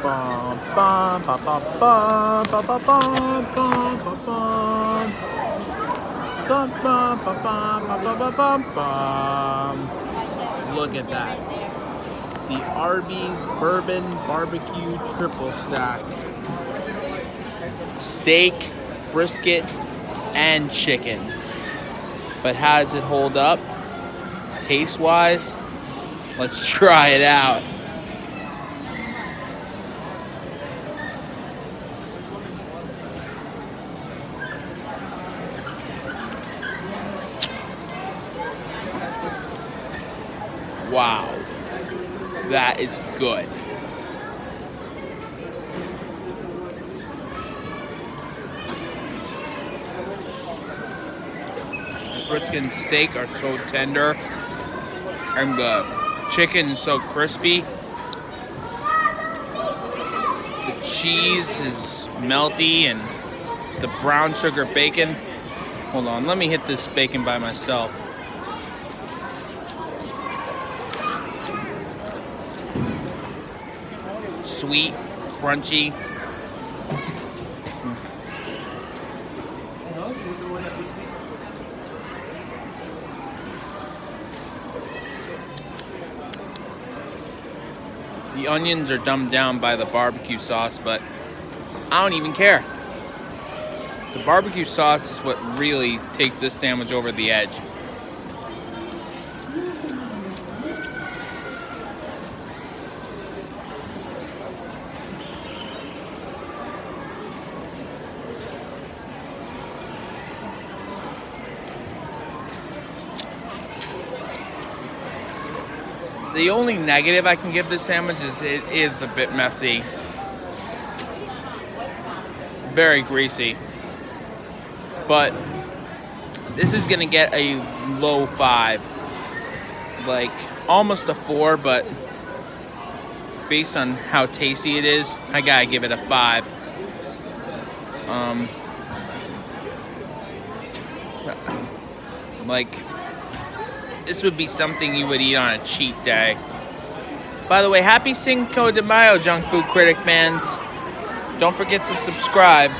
Bum, bum, bum, bum, bum, bum, bum, bum, bum, bum, bum. Bum, bum, bum, bum, bum, bum, bum, bum. Look at that. The Arby's Bourbon Barbecue Triple Stack. Steak, brisket, and chicken. But how does it hold up? Taste-wise? Let's try it out. Wow, that is good. The brisket and steak are so tender, and the chicken is so crispy. The cheese is melty, and the brown sugar bacon. Hold on, let me hit this bacon by myself. Sweet, crunchy. The onions are dumbed down by the barbecue sauce, but I don't even care. The barbecue sauce is what really takes this sandwich over the edge. The only negative I can give this sandwich is it is a bit messy. Very greasy. But this is gonna get a low 5. Like almost a 4, but based on how tasty it is, I gotta give it a 5. Like, this would be something you would eat on a cheat day. By the way, happy Cinco de Mayo, junk food critic fans. Don't forget to subscribe.